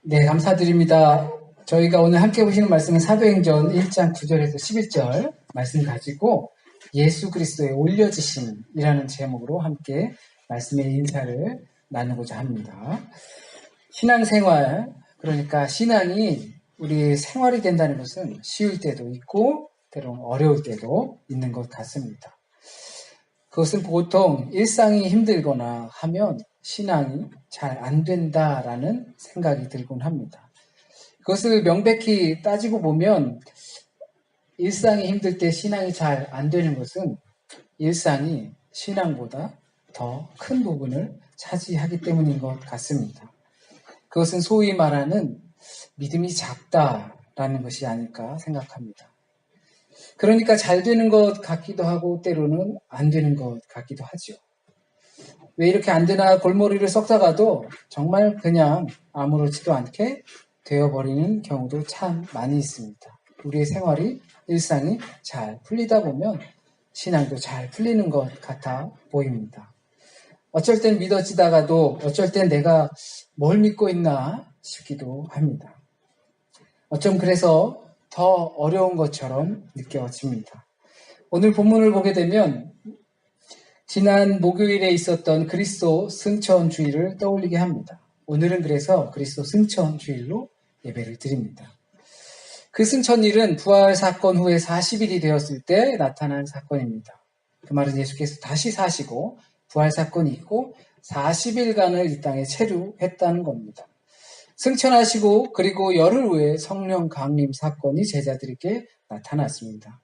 네, 감사드립니다. 저희가 오늘 함께 보시는 말씀은 사도행전 1장 9절에서 11절 말씀 가지고 예수 그리스도의 올려지심이라는 제목으로 함께 말씀의 인사를 나누고자 합니다. 신앙생활, 그러니까 신앙이 우리 생활이 된다는 것은 쉬울 때도 있고 때로는 어려울 때도 있는 것 같습니다. 그것은 보통 일상이 힘들거나 하면 신앙이 잘 안 된다라는 생각이 들곤 합니다. 그것을 명백히 따지고 보면 일상이 힘들 때 신앙이 잘 안 되는 것은 일상이 신앙보다 더 큰 부분을 차지하기 때문인 것 같습니다. 그것은 소위 말하는 믿음이 작다라는 것이 아닐까 생각합니다. 그러니까 잘 되는 것 같기도 하고 때로는 안 되는 것 같기도 하죠. 왜 이렇게 안 되나 골머리를 썩다가도 정말 그냥 아무렇지도 않게 되어버리는 경우도 참 많이 있습니다. 우리의 생활이, 일상이 잘 풀리다 보면 신앙도 잘 풀리는 것 같아 보입니다. 어쩔 땐 믿어지다가도 어쩔 땐 내가 뭘 믿고 있나 싶기도 합니다. 어쩜 그래서 더 어려운 것처럼 느껴집니다. 오늘 본문을 보게 되면 지난 목요일에 있었던 그리스도 승천주일을 떠올리게 합니다. 오늘은 그래서 그리스도 승천주일로 예배를 드립니다. 그 승천일은 부활 사건 후에 40일이 되었을 때 나타난 사건입니다. 그 말은 예수께서 다시 사시고 부활 사건이 있고 40일간을 이 땅에 체류했다는 겁니다. 승천하시고 그리고 열흘 후에 성령 강림 사건이 제자들에게 나타났습니다.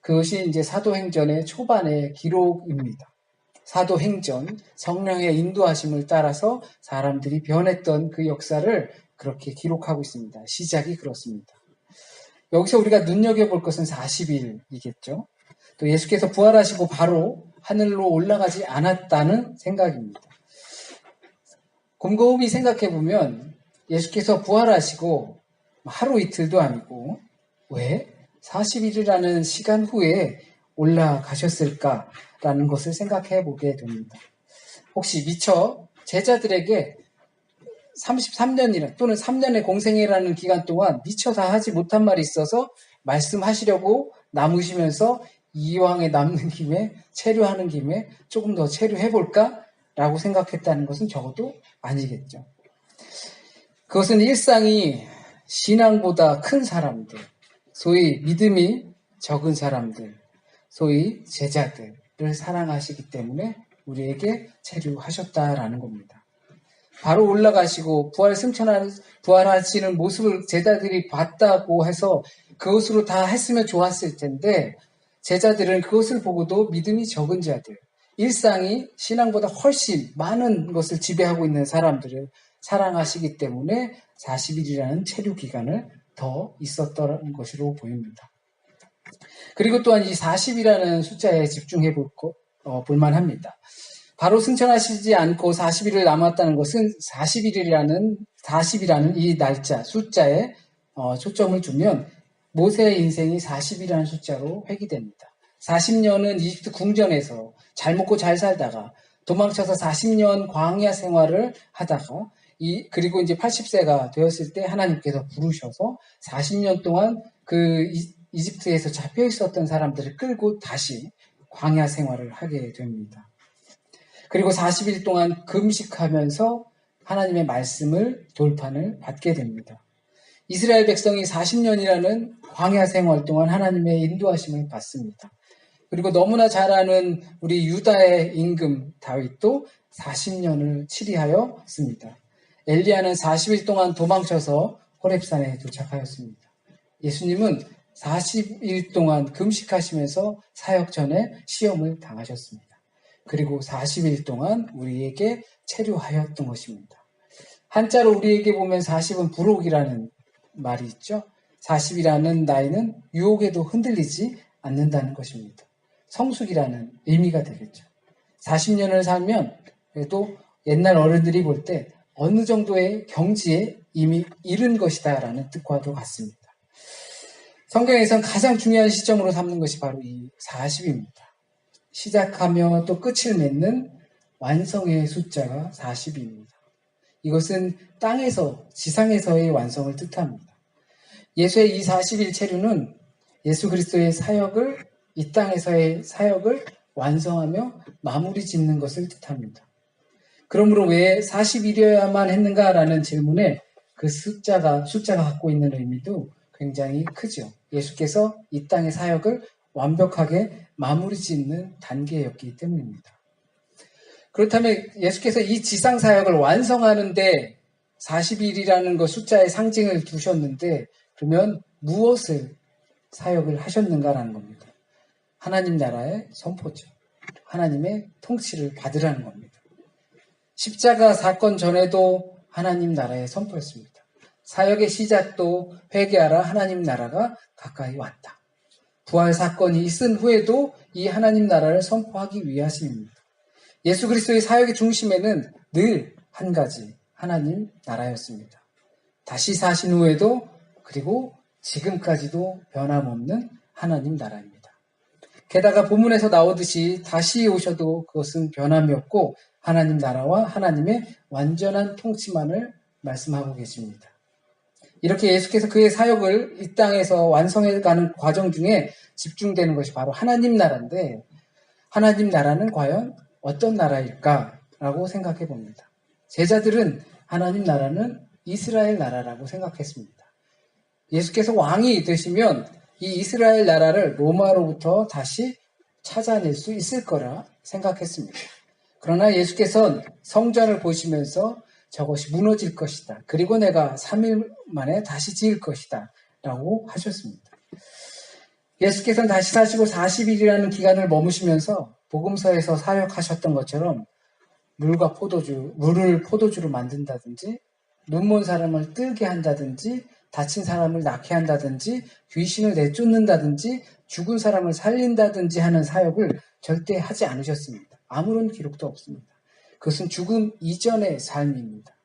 그것이 이제 사도행전의 초반의 기록입니다. 사도행전, 성령의 인도하심을 따라서 사람들이 변했던 그 역사를 그렇게 기록하고 있습니다. 시작이 그렇습니다. 여기서 우리가 눈여겨볼 것은 40일이겠죠. 또 예수께서 부활하시고 바로 하늘로 올라가지 않았다는 생각입니다. 곰곰이 생각해보면 예수께서 부활하시고 하루 이틀도 아니고 왜 40일이라는 시간 후에 올라가셨을까라는 것을 생각해 보게 됩니다. 혹시 미처 제자들에게 33년이나 또는 3년의 공생이라는 기간 동안 미처 다 하지 못한 말이 있어서 말씀하시려고 남으시면서 이왕에 남는 김에 체류하는 김에 조금 더 체류해볼까? 라고 생각했다는 것은 적어도 아니겠죠. 그것은 일상이 신앙보다 큰 사람들, 소위 믿음이 적은 사람들, 소위 제자들을 사랑하시기 때문에 우리에게 체류하셨다라는 겁니다. 바로 올라가시고 부활하시는 모습을 제자들이 봤다고 해서 그것으로 다 했으면 좋았을 텐데 제자들은 그것을 보고도 믿음이 적은 자들, 일상이 신앙보다 훨씬 많은 것을 지배하고 있는 사람들을 사랑하시기 때문에 40일이라는 체류 기간을 더 있었던 것으로 보입니다. 그리고 또한 이 40이라는 숫자에 집중해 볼만합니다. 바로 승천하시지 않고 40일을 남았다는 것은 40이라는 이 날짜, 숫자에 초점을 두면 모세의 인생이 40이라는 숫자로 회귀됩니다. 40년은 이집트 궁전에서 잘 먹고 잘 살다가 도망쳐서 40년 광야 생활을 하다가 그리고 이제 80세가 되었을 때 하나님께서 부르셔서 40년 동안 그 이집트에서 잡혀 있었던 사람들을 끌고 다시 광야 생활을 하게 됩니다. 그리고 40일 동안 금식하면서 하나님의 말씀을 돌판을 받게 됩니다. 이스라엘 백성이 40년이라는 광야 생활 동안 하나님의 인도하심을 받습니다. 그리고 너무나 잘 아는 우리 유다의 임금 다윗도 40년을 치리하였습니다. 엘리야는 40일 동안 도망쳐서 호렙산에 도착하였습니다. 예수님은 40일 동안 금식하시면서 사역 전에 시험을 당하셨습니다. 그리고 40일 동안 우리에게 체류하였던 것입니다. 한자로 우리에게 보면 40은 불혹이라는 말이 있죠. 40이라는 나이는 유혹에도 흔들리지 않는다는 것입니다. 성숙이라는 의미가 되겠죠. 40년을 살면 그래도 옛날 어른들이 볼 때 어느 정도의 경지에 이미 이른 것이다라는 뜻과도 같습니다. 성경에선 가장 중요한 시점으로 삼는 것이 바로 이 40입니다. 시작하며 또 끝을 맺는 완성의 숫자가 40입니다. 이것은 땅에서, 지상에서의 완성을 뜻합니다. 예수의 이 40일 체류는 예수 그리스도의 사역을, 이 땅에서의 사역을 완성하며 마무리 짓는 것을 뜻합니다. 그러므로 왜 40일이어야만 했는가라는 질문에 그 숫자가 갖고 있는 의미도 굉장히 크죠. 예수께서 이 땅의 사역을 완벽하게 마무리 짓는 단계였기 때문입니다. 그렇다면 예수께서 이 지상 사역을 완성하는데 40일이라는 것 숫자의 상징을 두셨는데 그러면 무엇을 사역을 하셨는가라는 겁니다. 하나님 나라의 선포죠. 하나님의 통치를 받으라는 겁니다. 십자가 사건 전에도 하나님 나라의 선포였습니다. 사역의 시작도 회개하라 하나님 나라가 가까이 왔다. 부활 사건이 있은 후에도 이 하나님 나라를 선포하기 위하심입니다. 예수 그리스도의 사역의 중심에는 늘 한 가지 하나님 나라였습니다. 다시 사신 후에도 그리고 지금까지도 변함없는 하나님 나라입니다. 게다가 본문에서 나오듯이 다시 오셔도 그것은 변함이 없고 하나님 나라와 하나님의 완전한 통치만을 말씀하고 계십니다. 이렇게 예수께서 그의 사역을 이 땅에서 완성해가는 과정 중에 집중되는 것이 바로 하나님 나라인데 하나님 나라는 과연 어떤 나라일까라고 생각해 봅니다. 제자들은 하나님 나라는 이스라엘 나라라고 생각했습니다. 예수께서 왕이 되시면 이 이스라엘 나라를 로마로부터 다시 찾아낼 수 있을 거라 생각했습니다. 그러나 예수께서는 성전을 보시면서 저것이 무너질 것이다. 그리고 내가 3일 만에 다시 지을 것이다. 라고 하셨습니다. 예수께서는 다시 사시고 40일이라는 기간을 머무시면서 복음서에서 사역하셨던 것처럼 물을 포도주로 만든다든지 눈먼 사람을 뜨게 한다든지 다친 사람을 낫게 한다든지 귀신을 내쫓는다든지 죽은 사람을 살린다든지 하는 사역을 절대 하지 않으셨습니다. 아무런 기록도 없습니다. 그것은 죽음 이전의 삶입니다.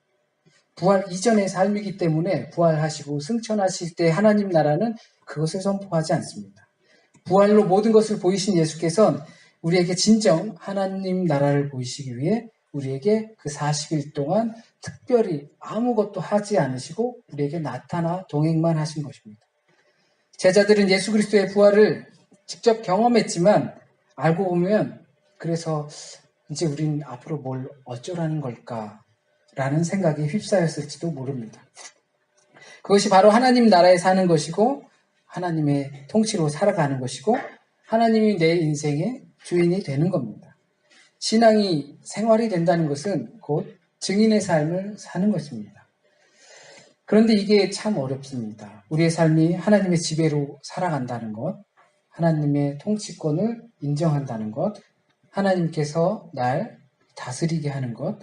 부활 이전의 삶이기 때문에 부활하시고 승천하실 때 하나님 나라는 그것을 선포하지 않습니다. 부활로 모든 것을 보이신 예수께서는 우리에게 진정 하나님 나라를 보이시기 위해 우리에게 그 40일 동안 특별히 아무것도 하지 않으시고 우리에게 나타나 동행만 하신 것입니다. 제자들은 예수 그리스도의 부활을 직접 경험했지만 알고 보면 그래서 이제 우린 앞으로 뭘 어쩌라는 걸까라는 생각에 휩싸였을지도 모릅니다. 그것이 바로 하나님 나라에 사는 것이고 하나님의 통치로 살아가는 것이고 하나님이 내 인생의 주인이 되는 겁니다. 신앙이 생활이 된다는 것은 곧 증인의 삶을 사는 것입니다. 그런데 이게 참 어렵습니다. 우리의 삶이 하나님의 지배로 살아간다는 것, 하나님의 통치권을 인정한다는 것, 하나님께서 날 다스리게 하는 것,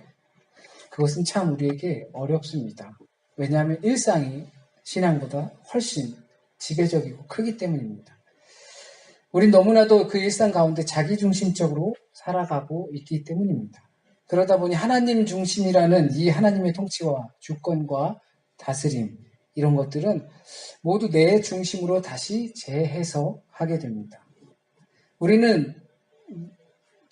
그것은 참 우리에게 어렵습니다. 왜냐하면 일상이 신앙보다 훨씬 지배적이고 크기 때문입니다. 우린 너무나도 그 일상 가운데 자기중심적으로 살아가고 있기 때문입니다. 그러다 보니 하나님 중심이라는 이 하나님의 통치와 주권과 다스림 이런 것들은 모두 내 중심으로 다시 재해석하게 됩니다. 우리는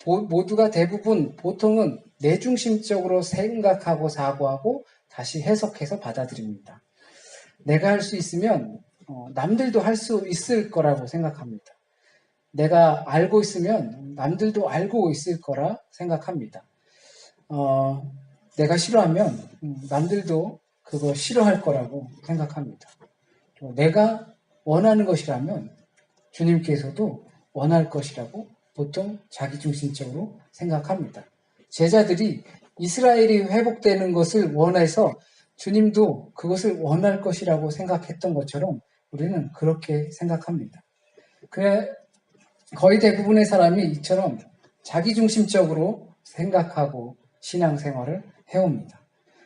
모두가 대부분 보통은 내 중심적으로 생각하고 사고하고 다시 해석해서 받아들입니다. 내가 할 수 있으면 남들도 할 수 있을 거라고 생각합니다. 내가 알고 있으면 남들도 알고 있을 거라 생각합니다. 내가 싫어하면 남들도 그거 싫어할 거라고 생각합니다. 내가 원하는 것이라면 주님께서도 원할 것이라고 보통 자기중심적으로 생각합니다. 제자들이 이스라엘이 회복되는 것을 원해서 주님도 그것을 원할 것이라고 생각했던 것처럼 우리는 그렇게 생각합니다. 거의 대부분의 사람이 이처럼 자기중심적으로 생각하고 신앙생활을 해옵니다.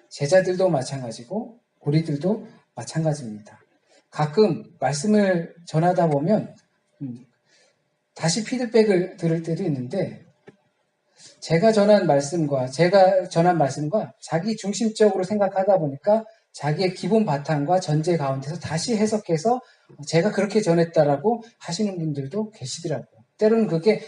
제자들도 마찬가지고 우리들도 마찬가지입니다. 가끔 말씀을 전하다 보면 다시 피드백을 들을 때도 있는데 제가 전한 말씀과 자기 중심적으로 생각하다 보니까 자기의 기본 바탕과 전제 가운데서 다시 해석해서 제가 그렇게 전했다라고 하시는 분들도 계시더라고요. 때로는 그게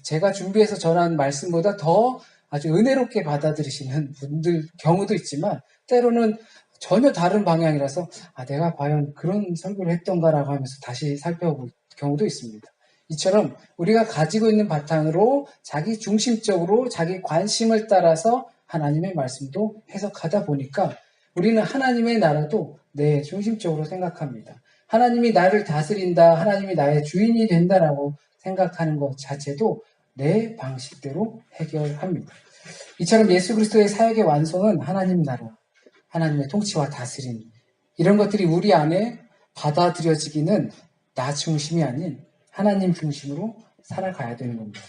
제가 준비해서 전한 말씀보다 더 아주 은혜롭게 받아들이시는 분들 경우도 있지만 때로는 전혀 다른 방향이라서 내가 과연 그런 설교를 했던가라고 하면서 다시 살펴볼 경우도 있습니다. 이처럼 우리가 가지고 있는 바탕으로 자기 중심적으로 자기 관심을 따라서 하나님의 말씀도 해석하다 보니까 우리는 하나님의 나라도 내 중심적으로 생각합니다. 하나님이 나를 다스린다, 하나님이 나의 주인이 된다라고 생각하는 것 자체도 내 방식대로 해결합니다. 이처럼 예수 그리스도의 사역의 완성은 하나님 나라, 하나님의 통치와 다스림, 이런 것들이 우리 안에 받아들여지기는 나 중심이 아닌 하나님 중심으로 살아가야 되는 겁니다.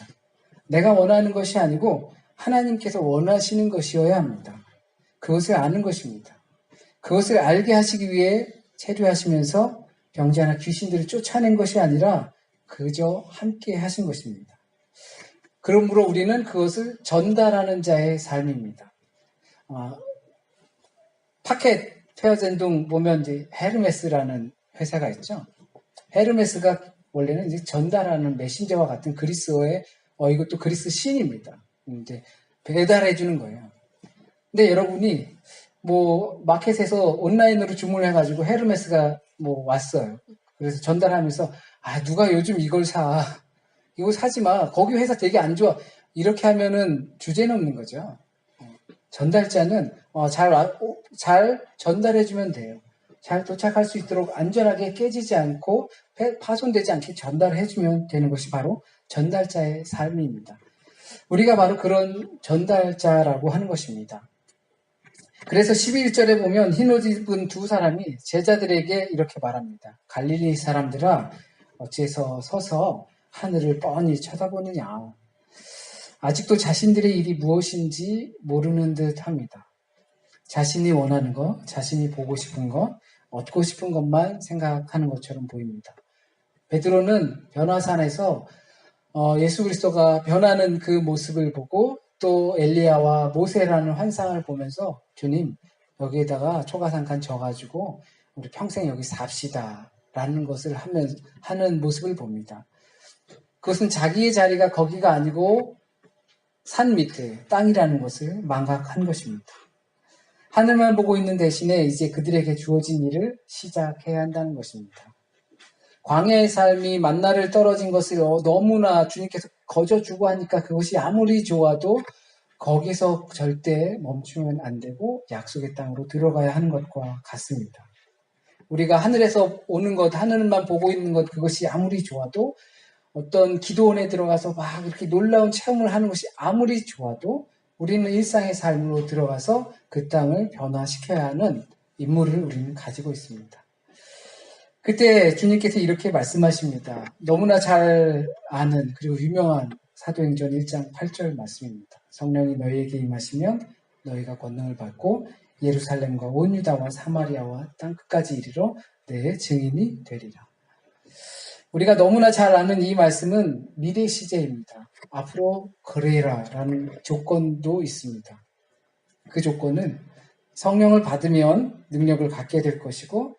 내가 원하는 것이 아니고 하나님께서 원하시는 것이어야 합니다. 그것을 아는 것입니다. 그것을 알게 하시기 위해 체류하시면서 병자나 귀신들을 쫓아낸 것이 아니라 그저 함께 하신 것입니다. 그러므로 우리는 그것을 전달하는 자의 삶입니다. 파켓 페어젠둥 보면 이제 헤르메스라는 회사가 있죠. 헤르메스가 원래는 이제 전달하는 메신저와 같은 그리스어의 이것도 그리스 신입니다. 이제 배달해 주는 거예요. 근데 여러분이 마켓에서 온라인으로 주문을 해가지고 헤르메스가 왔어요. 그래서 전달하면서 누가 요즘 이걸 사? 이거 사지 마. 거기 회사 되게 안 좋아. 이렇게 하면은 주제는 없는 거죠. 전달자는 잘 전달해주면 돼요. 잘 도착할 수 있도록 안전하게 깨지지 않고 파손되지 않게 전달해주면 되는 것이 바로 전달자의 삶입니다. 우리가 바로 그런 전달자라고 하는 것입니다. 그래서 11절에 보면 흰옷 입은 두 사람이 제자들에게 이렇게 말합니다. 갈릴리 사람들아 어째서 서서 하늘을 뻔히 쳐다보느냐. 아직도 자신들의 일이 무엇인지 모르는 듯 합니다. 자신이 원하는 것, 자신이 보고 싶은 것, 얻고 싶은 것만 생각하는 것처럼 보입니다. 베드로는 변화산에서 예수 그리스도가 변하는 그 모습을 보고 또 엘리야와 모세라는 환상을 보면서 주님 여기에다가 초가상간 져가지고 우리 평생 여기 삽시다 라는 것을 하는 모습을 봅니다. 그것은 자기의 자리가 거기가 아니고 산 밑에 땅이라는 것을 망각한 것입니다. 하늘만 보고 있는 대신에 이제 그들에게 주어진 일을 시작해야 한다는 것입니다. 광야의 삶이 만나를 떨어진 것을 너무나 주님께서 거저주고 하니까 그것이 아무리 좋아도 거기서 절대 멈추면 안 되고 약속의 땅으로 들어가야 하는 것과 같습니다. 우리가 하늘에서 오는 것, 하늘만 보고 있는 것, 그것이 아무리 좋아도 어떤 기도원에 들어가서 막 이렇게 놀라운 체험을 하는 것이 아무리 좋아도 우리는 일상의 삶으로 들어가서 그 땅을 변화시켜야 하는 임무를 우리는 가지고 있습니다. 그때 주님께서 이렇게 말씀하십니다. 너무나 잘 아는 그리고 유명한 사도행전 1장 8절 말씀입니다. 성령이 너희에게 임하시면 너희가 권능을 받고 예루살렘과 온 유다와 사마리아와 땅끝까지 이르러 내 증인이 되리라. 우리가 너무나 잘 아는 이 말씀은 미래 시제입니다. 앞으로 그래라라는 조건도 있습니다. 그 조건은 성령을 받으면 능력을 갖게 될 것이고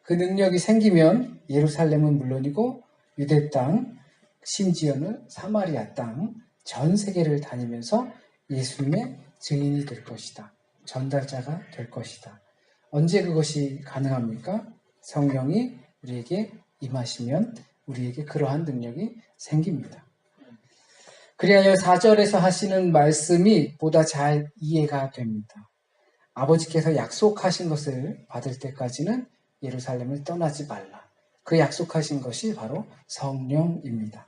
그 능력이 생기면 예루살렘은 물론이고 유대 땅, 심지어는 사마리아 땅, 전 세계를 다니면서 예수님의 증인이 될 것이다. 전달자가 될 것이다. 언제 그것이 가능합니까? 성령이 우리에게 임하시면 우리에게 그러한 능력이 생깁니다. 그리하여 4절에서 하시는 말씀이 보다 잘 이해가 됩니다. 아버지께서 약속하신 것을 받을 때까지는 예루살렘을 떠나지 말라. 그 약속하신 것이 바로 성령입니다.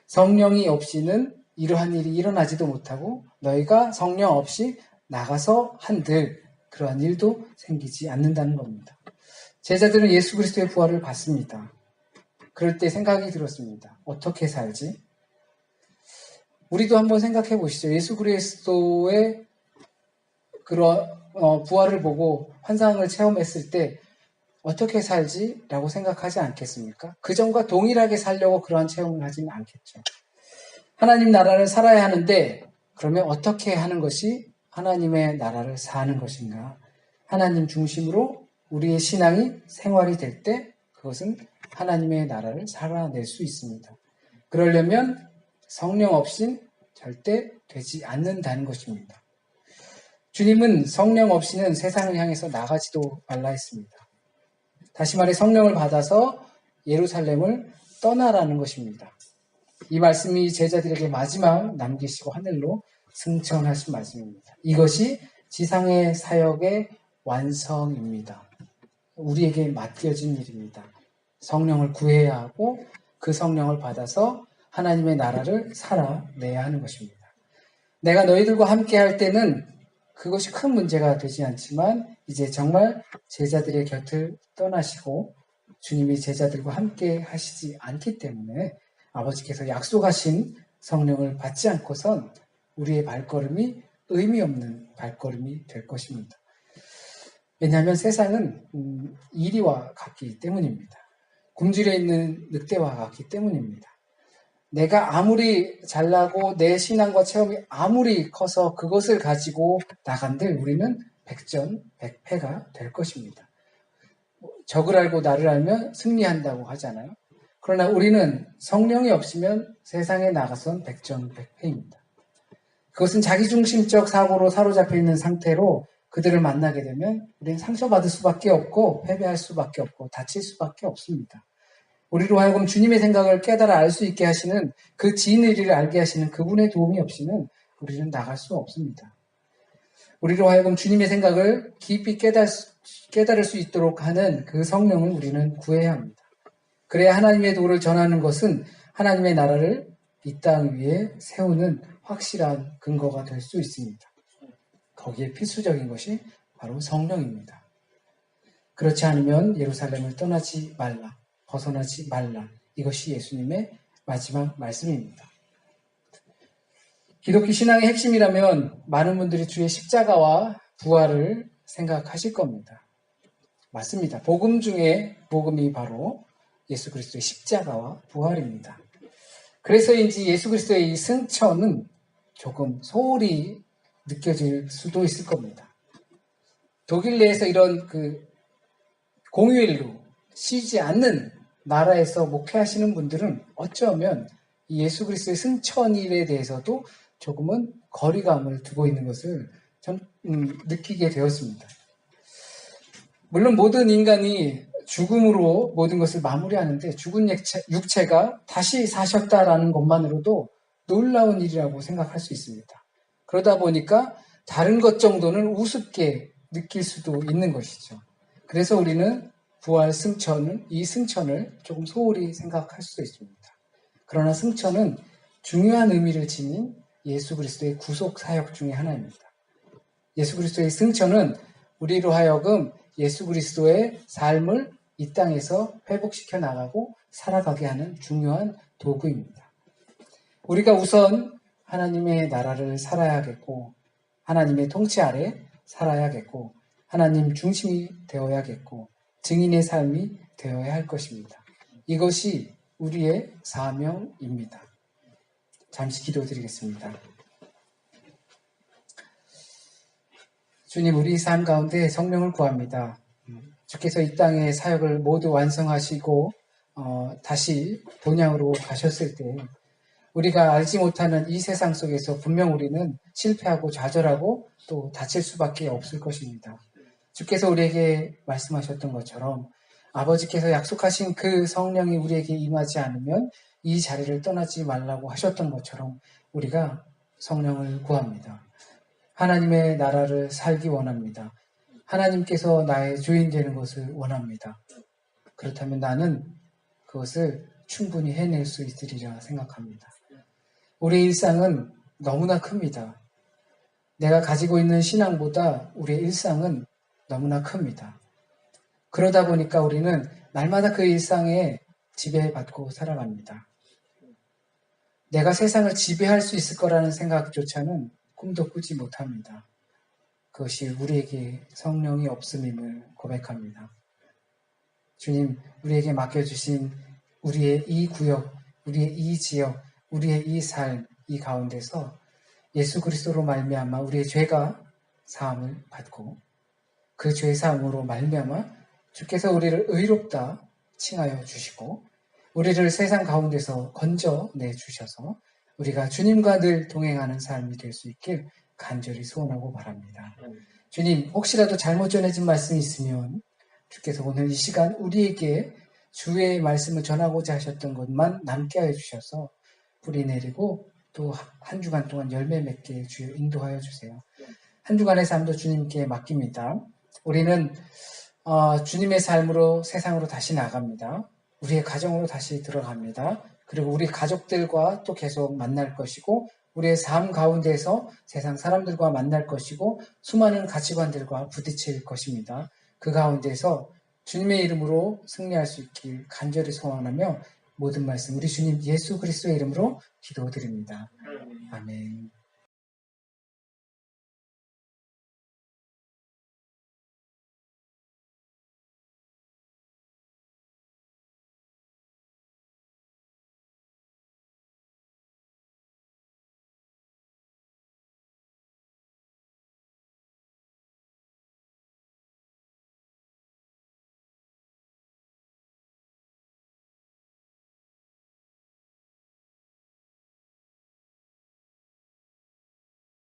성령이 없이는 이러한 일이 일어나지도 못하고 너희가 성령 없이 나가서 한들 그러한 일도 생기지 않는다는 겁니다. 제자들은 예수 그리스도의 부활을 받습니다. 그럴 때 생각이 들었습니다. 어떻게 살지? 우리도 한번 생각해 보시죠. 예수 그리스도의 그런 부활을 보고 환상을 체험했을 때 어떻게 살지? 라고 생각하지 않겠습니까? 그전과 동일하게 살려고 그러한 체험을 하지는 않겠죠. 하나님 나라를 살아야 하는데 그러면 어떻게 하는 것이 하나님의 나라를 사는 것인가? 하나님 중심으로 우리의 신앙이 생활이 될 때 그것은 하나님의 나라를 살아낼 수 있습니다. 그러려면 성령 없인 절대 되지 않는다는 것입니다. 주님은 성령 없이는 세상을 향해서 나가지도 말라 했습니다. 다시 말해 성령을 받아서 예루살렘을 떠나라는 것입니다. 이 말씀이 제자들에게 마지막 남기시고 하늘로 승천하신 말씀입니다. 이것이 지상의 사역의 완성입니다. 우리에게 맡겨진 일입니다. 성령을 구해야 하고 그 성령을 받아서 하나님의 나라를 살아내야 하는 것입니다. 내가 너희들과 함께 할 때는 그것이 큰 문제가 되지 않지만 이제 정말 제자들의 곁을 떠나시고 주님이 제자들과 함께 하시지 않기 때문에 아버지께서 약속하신 성령을 받지 않고선 우리의 발걸음이 의미 없는 발걸음이 될 것입니다. 왜냐하면 세상은 이리와 같기 때문입니다. 굶주려 있는 늑대와 같기 때문입니다. 내가 아무리 잘나고 내 신앙과 체험이 아무리 커서 그것을 가지고 나간들 우리는 백전백패가 될 것입니다. 적을 알고 나를 알면 승리한다고 하잖아요. 그러나 우리는 성령이 없으면 세상에 나가선 백전백패입니다. 그것은 자기중심적 사고로 사로잡혀 있는 상태로 그들을 만나게 되면 우리는 상처받을 수밖에 없고 패배할 수밖에 없고 다칠 수밖에 없습니다. 우리로 하여금 주님의 생각을 깨달아 알 수 있게 하시는 그 진리를 알게 하시는 그분의 도움이 없이는 우리는 나갈 수 없습니다. 우리로 하여금 주님의 생각을 깊이 깨달을 수 있도록 하는 그 성령을 우리는 구해야 합니다. 그래야 하나님의 도를 전하는 것은 하나님의 나라를 이 땅 위에 세우는 확실한 근거가 될 수 있습니다. 거기에 필수적인 것이 바로 성령입니다. 그렇지 않으면 예루살렘을 떠나지 말라, 벗어나지 말라. 이것이 예수님의 마지막 말씀입니다. 기독교 신앙의 핵심이라면 많은 분들이 주의 십자가와 부활을 생각하실 겁니다. 맞습니다. 복음 중에 복음이 바로 예수 그리스도의 십자가와 부활입니다. 그래서인지 예수 그리스도의 이 승천은 조금 소홀히 느껴질 수도 있을 겁니다. 독일 내에서 이런 공휴일로 쉬지 않는 나라에서 목회하시는 분들은 어쩌면 예수 그리스도의 승천일에 대해서도 조금은 거리감을 두고 있는 것을 전 느끼게 되었습니다. 물론 모든 인간이 죽음으로 모든 것을 마무리하는데 죽은 육체가 다시 사셨다라는 것만으로도 놀라운 일이라고 생각할 수 있습니다. 그러다 보니까 다른 것 정도는 우습게 느낄 수도 있는 것이죠. 그래서 우리는 부활 이 승천을 조금 소홀히 생각할 수도 있습니다. 그러나 승천은 중요한 의미를 지닌 예수 그리스도의 구속 사역 중에 하나입니다. 예수 그리스도의 승천은 우리로 하여금 예수 그리스도의 삶을 이 땅에서 회복시켜 나가고 살아가게 하는 중요한 도구입니다. 우리가 우선 하나님의 나라를 살아야겠고 하나님의 통치 아래 살아야겠고 하나님 중심이 되어야겠고 증인의 삶이 되어야 할 것입니다. 이것이 우리의 사명입니다. 잠시 기도드리겠습니다. 주님, 우리 삶 가운데 성령을 구합니다. 주께서 이 땅의 사역을 모두 완성하시고 다시 본향으로 가셨을 때 우리가 알지 못하는 이 세상 속에서 분명 우리는 실패하고 좌절하고 또 다칠 수밖에 없을 것입니다. 주께서 우리에게 말씀하셨던 것처럼 아버지께서 약속하신 그 성령이 우리에게 임하지 않으면 이 자리를 떠나지 말라고 하셨던 것처럼 우리가 성령을 구합니다. 하나님의 나라를 살기 원합니다. 하나님께서 나의 주인 되는 것을 원합니다. 그렇다면 나는 그것을 충분히 해낼 수 있으리라 생각합니다. 우리의 일상은 너무나 큽니다. 내가 가지고 있는 신앙보다 우리의 일상은 너무나 큽니다. 그러다 보니까 우리는 날마다 그 일상에 지배받고 살아갑니다. 내가 세상을 지배할 수 있을 거라는 생각조차는 꿈도 꾸지 못합니다. 그것이 우리에게 성령이 없음임을 고백합니다. 주님, 우리에게 맡겨주신 우리의 이 구역, 우리의 이 지역, 우리의 이 삶, 이 가운데서 예수 그리스도로 말미암아 우리의 죄가 사함을 받고 그 죄 사함으로 말미암아 주께서 우리를 의롭다 칭하여 주시고 우리를 세상 가운데서 건져내 주셔서 우리가 주님과 늘 동행하는 삶이 될 수 있길 간절히 소원하고 바랍니다. 주님, 혹시라도 잘못 전해진 말씀이 있으면 주께서 오늘 이 시간 우리에게 주의 말씀을 전하고자 하셨던 것만 남게 하여 주셔서 뿌리 내리고 또 한 주간 동안 열매 맺게 주여 인도하여 주세요. 한 주간의 삶도 주님께 맡깁니다. 우리는 주님의 삶으로 세상으로 다시 나갑니다. 우리의 가정으로 다시 들어갑니다. 그리고 우리 가족들과 또 계속 만날 것이고 우리의 삶 가운데서 세상 사람들과 만날 것이고 수많은 가치관들과 부딪힐 것입니다. 그 가운데서 주님의 이름으로 승리할 수 있길 간절히 소원하며 모든 말씀 우리 주님 예수 그리스도의 이름으로 기도드립니다. 아멘.